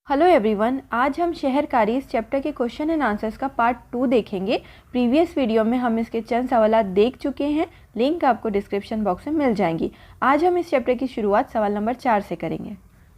Hello everyone, आज हम शहरकारी इस चैप्टर के क्वेश्चन एंड आंसर्स का पार्ट 2 देखेंगे। प्रीवियस वीडियो में हम इसके चंद सवाल देख चुके हैं, लिंक आपको डिस्क्रिप्शन बॉक्स में मिल जाएंगी। आज हम इस चैप्टर की शुरुआत सवाल नंबर 4 से करेंगे।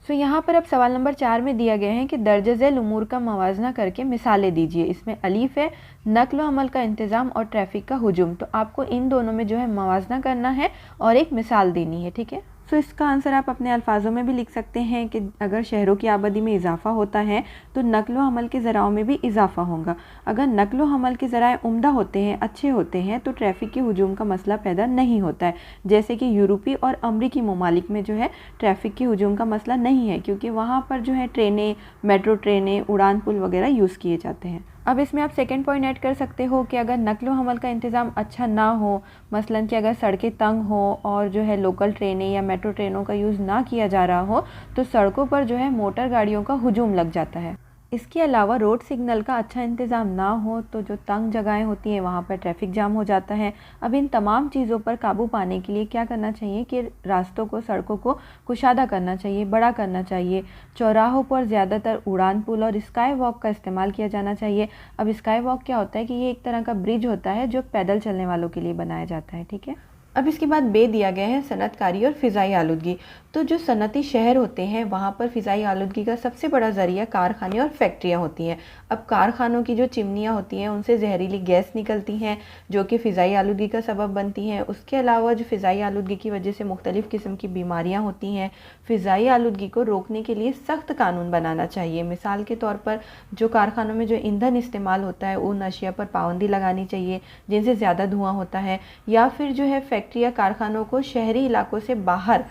यहाँ पर अब सवाल नंबर 4 में दिया गया है कि दर्ज झेल उमूर का मवाजना करके मिसालें दीजिए। इसमें अलीफ है नक्ल व अमल का इंतज़ाम और ट्रैफिक का हुजूम। तो आपको इन दोनों में मवाजना करना है और एक मिसाल देनी है, ठीक है। इसका आंसर आप अपने अल्फाजों में भी लिख सकते हैं कि अगर शहरों की आबादी में इजाफा होता है तो नक्ल व हमल के ज़राओं में भी इजाफा होगा। अगर नक्ल व हमल के ज़राए उम्दा होते हैं, अच्छे होते हैं, तो ट्रैफिक के हुजूम का मसला पैदा नहीं होता है। जैसे कि यूरोपी और अमरीकी ममालिक में ट्रैफिक के हुजूम का मसला नहीं है, क्योंकि वहाँ पर ट्रेनें, मेट्रो ट्रेनें, उड़ान पुल वगैरह यूज़ किए जाते हैं। अब इसमें आप सेकंड पॉइंट ऐड कर सकते हो कि अगर नक्ल व हमल का इंतज़ाम अच्छा ना हो, मसलन कि अगर सड़कें तंग हो और लोकल ट्रेनें या मेट्रो ट्रेनों का यूज़ ना किया जा रहा हो, तो सड़कों पर मोटर गाड़ियों का हुजूम लग जाता है। इसके अलावा रोड सिग्नल का अच्छा इंतज़ाम ना हो तो जो तंग जगहें होती हैं वहाँ पर ट्रैफिक जाम हो जाता है। अब इन तमाम चीज़ों पर काबू पाने के लिए क्या करना चाहिए कि रास्तों को, सड़कों को कुशादा करना चाहिए, बड़ा करना चाहिए। चौराहों पर ज़्यादातर उड़ान पुल और स्काई वॉक का इस्तेमाल किया जाना चाहिए। अब स्काई वॉक क्या होता है कि ये एक तरह का ब्रिज होता है जो पैदल चलने वालों के लिए बनाया जाता है, ठीक है। अब इसके बाद बे दिया गया है सनतकारी और फ़िज़ाई आलूदगी। तो जो सनती शहर होते हैं वहाँ पर फ़िज़ाई आलूदगी का सबसे बड़ा ज़रिया कारखाने और फैक्ट्रियाँ होती हैं। अब कारखानों की जो चिमनियाँ होती हैं उनसे जहरीली गैस निकलती हैं जो कि फ़िज़ाई आलूदगी का सबब बनती हैं। उसके अलावा जो फ़िज़ाई आलूदगी की वजह से मुख्तलिफ़ किस्म की बीमारियाँ होती हैं। फ़िज़ाई आलूदगी को रोकने के लिए सख्त कानून बनाना चाहिए। मिसाल के तौर पर जो कारखानों में जो ईंधन इस्तेमाल होता है उन अशिया पर पाबंदी लगानी चाहिए जिनसे ज़्यादा धुआं होता है, या फिर फैक्ट्री या कारखानों को शहरी इलाकों से बाहर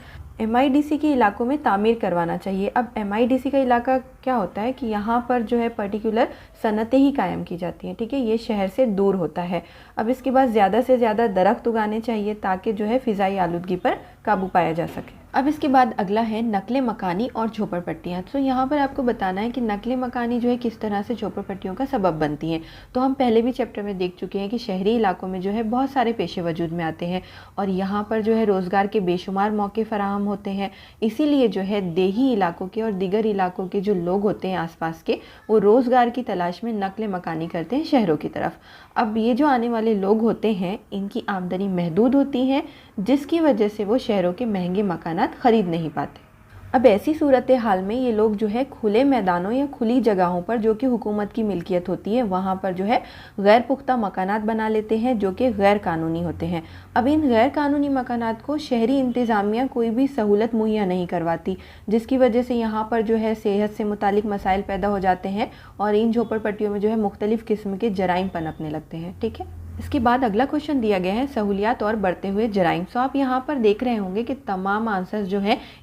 MIDC के इलाकों में तामीर करवाना चाहिए। अब MIDC का इलाका क्या होता है कि यहाँ पर पर्टिकुलर सनतें ही कायम की जाती हैं, ठीक है। ये शहर से दूर होता है। अब इसके बाद ज़्यादा से ज़्यादा दरख्त उगाने चाहिए ताकि फ़िज़ाई आलूदगी पर काबू पाया जा सके। अब इसके बाद अगला है नकले मकानी और झोपड़पट्टियाँ। तो यहाँ पर आपको बताना है कि नकले मकानी किस तरह से झोपड़पट्टियों का सबब बनती हैं। तो हम पहले भी चैप्टर में देख चुके हैं कि शहरी इलाकों में बहुत सारे पेशे वजूद में आते हैं और यहाँ पर रोज़गार के बेशुमार मौके फराहम होते हैं। इसीलिए देही इलाकों के और दीगर इलाकों के जो लोग होते हैं आसपास के, वो रोज़गार की तलाश में नकले मकानी करते हैं शहरों की तरफ। अब ये जो आने वाले लोग होते हैं इनकी आमदनी महदूद होती है, जिसकी वजह से वो शहरों के महंगे मकानात ख़रीद नहीं पाते। अब ऐसी सूरत हाल में ये लोग खुले मैदानों या खुली जगहों पर जो कि हुकूमत की मिल्कियत होती है वहाँ पर गैर पुख्ता मकानात बना लेते हैं जो कि गैर कानूनी होते हैं। अब इन गैर कानूनी मकानात को शहरी इंतज़ामिया कोई भी सहूलत मुहैया नहीं करवाती, जिसकी वजह से यहाँ पर सेहत से मुतालिक मसाइल पैदा हो जाते हैं और इन झोपड़पट्टियों में मुख्तलिफ़ किस्म के जराइम पनपने लगते हैं, ठीक है। इसके बाद अगला क्वेश्चन दिया गया है सहूलियात और बढ़ते हुए जराइम। सो आप यहाँ पर देख रहे होंगे कि तमाम आंसर्स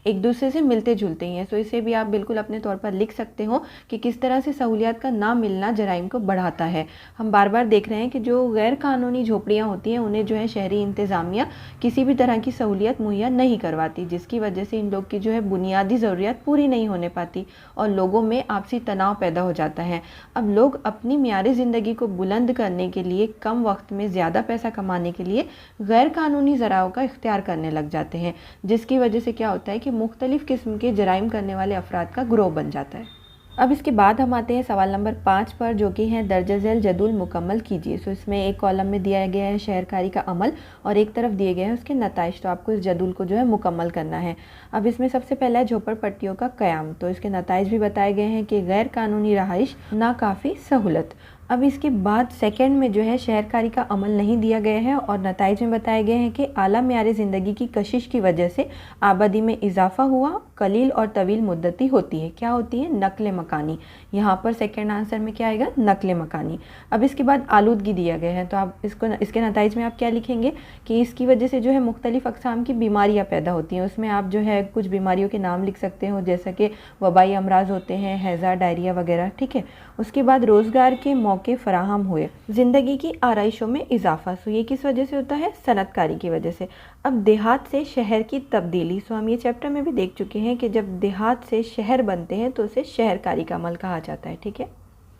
एक दूसरे से मिलते जुलते ही हैं। सो इसे भी आप बिल्कुल अपने तौर पर लिख सकते हो कि किस तरह से सहूलियात का ना मिलना जराइम को बढ़ाता है। हम बार बार देख रहे हैं कि जो गैर कानूनी झोपड़ियाँ होती हैं उन्हें शहरी इंतज़ामिया किसी भी तरह की सहूलियत मुहैया नहीं करवाती, जिसकी वजह से इन लोग की बुनियादी ज़रूरियात पूरी नहीं होने पाती और लोगों में आपसी तनाव पैदा हो जाता है। अब लोग अपनी मियारी ज़िंदगी को बुलंद करने के लिए कम वक्त में ज़्यादा पैसा कमाने के लिए गैर कानूनी ज़राओं का इख्तियार करने लग जाते हैं, जिसकी वजह से क्या होता है कि मुख्तलिफ़ किस्म के जराइम करने वाले अफराद का ग्रोह बन जाता है। अब इसके बाद हम आते हैं सवाल नंबर 5 पर, जो कि है दर्ज झेल जदूल मुकम्मल कीजिए। सो इसमें एक कॉलम में दिया गया है शहरकारी का अमल और एक तरफ दिए गए हैं उसके नताइज। तो आपको इस जदूल को मुकम्मल करना है। अब इसमें सबसे पहला है झोपड़पट्टियों का क़याम। तो इसके नताइज भी बताए गए हैं कि गैर कानूनी रहाइश, नाकाफ़ी सहूलत। अब इसके बाद सेकंड में शहरकारी का अमल नहीं दिया गया है और नताइज में बताए गए हैं कि आला म्यार ज़िंदगी की कशिश की वजह से आबादी में इजाफा हुआ, कलील और तवील मुद्दती होती है। क्या होती है? नकल मकानी। यहाँ पर सेकंड आंसर में क्या आएगा? नकल मकानी। अब इसके बाद आलूदगी दिया गया है। तो आप इसके नताइज में आप क्या लिखेंगे कि इसकी वजह से मुख्तलिफ़ अक़साम की बीमारियाँ पैदा होती हैं। उसमें आप कुछ बीमारियों के नाम लिख सकते हो, जैसा कि वबाई अमराज होते हैं, हैज़ा, डायरिया वगैरह, ठीक है। उसके बाद रोज़गार के मौके फराहम हुए, ज़िंदगी की आराइशों में इजाफा। सो ये किस वजह से होता है? सनतकारी की वजह से। अब देहात से शहर की तब्दीली। सो हम ये चैप्टर में भी देख चुके हैं कि जब देहात से शहर बनते हैं तो उसे शहरकारी का अमल कहा जाता है, ठीक है।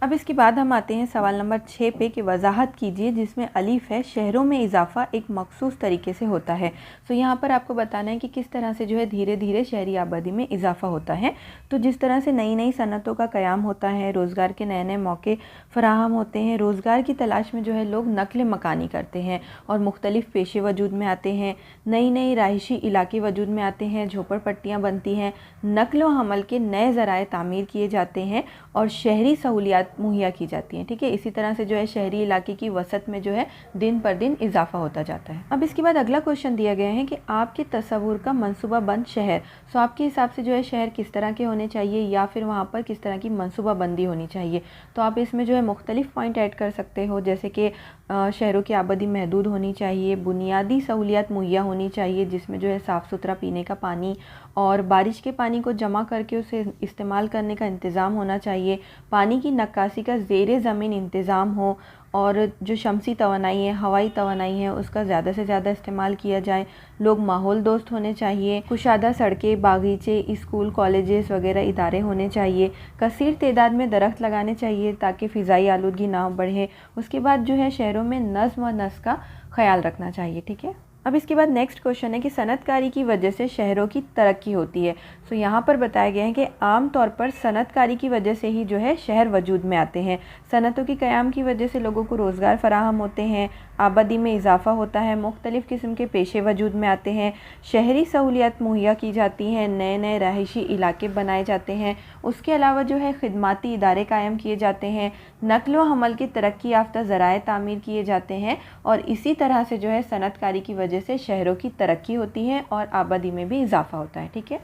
अब इसके बाद हम आते हैं सवाल नंबर 6 पे कि वजाहत कीजिए जिसमें अलीफ है शहरों में इजाफा एक मखसूस तरीके से होता है। तो यहाँ पर आपको बताना है कि किस तरह से जो है धीरे धीरे शहरी आबादी में इजाफा होता है। तो जिस तरह से नई नई सनतों का क़याम होता है, रोज़गार के नए नए मौके फराहम होते हैं, रोज़गार की तलाश में जो है लोग नक़ल मकानी करते हैं और मुख्तलिफ़ पेशे वजूद में आते हैं, नई नई रहायशी इलाके वजूद में आते हैं, झोपड़पट्टियाँ बनती हैं, नक़ल व हमल के नए ज़राए तामीर किए जाते हैं और शहरी सहूलियात मुहैया की जाती हैं। ठीक है, इसी तरह से जो है शहरी इलाके की वसत में जो है दिन पर दिन इजाफा होता जाता है। अब इसके बाद अगला क्वेश्चन दिया गया है कि आपके तस्वुर का मनसूबा बंद शहर, सो आपके हिसाब से जो है शहर किस तरह के होने चाहिए या फिर वहाँ पर किस तरह की मनसूबा बंदी होनी चाहिए। तो आप इसमें जो है मुख्तलिफ पॉइंट ऐड कर सकते हो, जैसे कि शहरों की आबादी महदूद होनी चाहिए, बुनियादी सहूलियात मुहैया होनी चाहिए जिसमें जो है साफ़ सुथरा पीने का पानी और बारिश के पानी को जमा करके उसे इस्तेमाल करने का इंतज़ाम होना चाहिए, पानी की नक्कासी का ज़ेरे ज़मीन इंतज़ाम हो और जो शमसी तवानाई है, हवाई तवानाई है, उसका ज़्यादा से ज़्यादा इस्तेमाल किया जाए। लोग माहौल दोस्त होने चाहिए, कुशादा सड़कें, बागीचे, स्कूल, कॉलेजेस वगैरह इदारे होने चाहिए, कसीर तादाद में दरख्त लगाने चाहिए ताकि फ़िज़ाई आलूदगी ना बढ़े। उसके बाद जो है शहरों में नज़्म व नस्क का ख़याल रखना चाहिए। ठीक है, अब इसके बाद नेक्स्ट क्वेश्चन है कि सनतकारी की वजह से शहरों की तरक्की होती है। सो यहाँ पर बताया गया है कि आम तौर पर सनतकारी की वजह से ही जो है शहर वजूद में आते हैं। सनतों की क़याम की वजह से लोगों को रोज़गार फराहम होते हैं, आबादी में इजाफा होता है, मुख्तलिफ़ किस्म के पेशे वजूद में आते हैं, शहरी सहूलियात मुहैया की जाती हैं, नए नए रहायशी इलाके बनाए जाते हैं। उसके अलावा जो है खिदमाती इदारे कायम किए जाते हैं, नक़ल व हमल के तरक्की याफ्ता ज़राए तामीर किए जाते हैं और इसी तरह से जो है सनतकारी की वजह से शहरों की तरक्की होती है और आबादी में भी इजाफा होता है। ठीक है,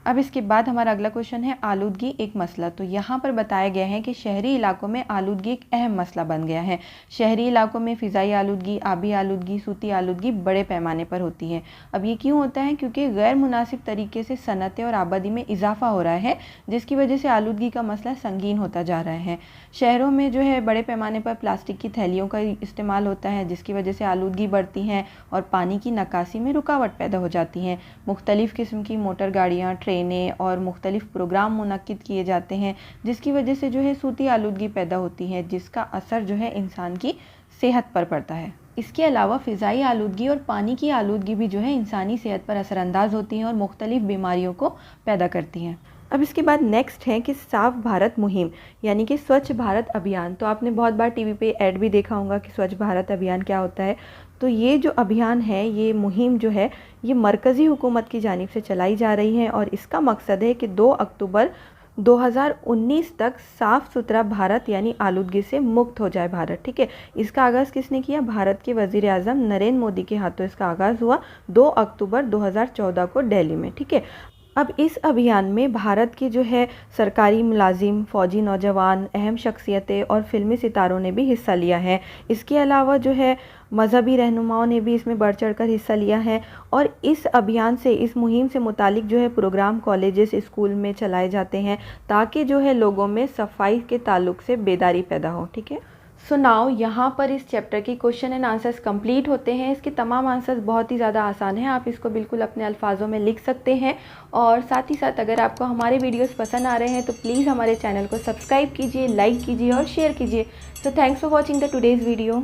अब इसके बाद हमारा अगला क्वेश्चन है आलूदगी एक मसला। तो यहाँ पर बताया गया है कि शहरी इलाकों में आलूदगी एक अहम मसला बन गया है। शहरी इलाकों में फ़िज़ाई आलूदगी, आबी आलूदगी, सूती आलूदगी बड़े पैमाने पर होती है। अब ये क्यों होता है? क्योंकि गैर मुनासिब तरीके से सनतें और आबादी में इजाफा हो रहा है, जिसकी वजह से आलूदगी का मसला संगीन होता जा रहा है। शहरों में जो है बड़े पैमाने पर प्लास्टिक की थैलियों का इस्तेमाल होता है, जिसकी वजह से आलूदगी बढ़ती है और पानी की निकासी में रुकावट पैदा हो जाती है। मुख्तलिफ़ किस्म की मोटर गाड़ियाँ, ट्रेनें और मुख्तलिफ़ प्रोग्राम मुनक्किद किए जाते हैं, जिसकी वजह से जो है सूती आलूदगी पैदा होती है, जिसका असर जो है इंसान की सेहत पर पड़ता है। इसके अलावा फ़िज़ाई आलूदगी और पानी की आलूदगी भी जो है इंसानी सेहत पर असरअंदाज होती हैं और मुख्तलिफ़ बीमारियों को पैदा करती हैं। अब इसके बाद नेक्स्ट है कि साफ़ भारत मुहिम यानी कि स्वच्छ भारत अभियान। तो आपने बहुत बार टीवी पे ऐड भी देखा होगा कि स्वच्छ भारत अभियान क्या होता है। तो ये जो अभियान है, ये मुहिम जो है, ये मरकज़ी हुकूमत की जानिब से चलाई जा रही है और इसका मकसद है कि 2 अक्टूबर 2019 तक साफ़ सुथरा भारत यानी आलूदगी से मुक्त हो जाए भारत। ठीक है, इसका आगाज़ किसने किया? भारत के वज़ीर आज़म नरेंद्र मोदी के हाथों इसका आगाज़ हुआ 2 अक्टूबर 2014 को दिल्ली में। ठीक है, अब इस अभियान में भारत के जो है सरकारी मुलाजिम, फ़ौजी नौजवान, अहम शख्सियतें और फिल्मी सितारों ने भी हिस्सा लिया है। इसके अलावा जो है मजहबी रहनुमाओं ने भी इसमें बढ़ चढ़ कर हिस्सा लिया है और इस अभियान से, इस मुहिम से मुतालिक जो है प्रोग्राम कॉलेजेस, स्कूल में चलाए जाते हैं ताकि जो है लोगों में सफाई के ताल्लुक़ से बेदारी पैदा हो। ठीक है, सो नाउ यहाँ पर इस चैप्टर के क्वेश्चन एंड आंसर्स कंप्लीट होते हैं। इसके तमाम आंसर्स बहुत ही ज़्यादा आसान हैं, आप इसको बिल्कुल अपने अल्फाजों में लिख सकते हैं। और साथ ही साथ अगर आपको हमारे वीडियोस पसंद आ रहे हैं तो प्लीज़ हमारे चैनल को सब्सक्राइब कीजिए, लाइक कीजिए और शेयर कीजिए। So thanks for watching the today's video.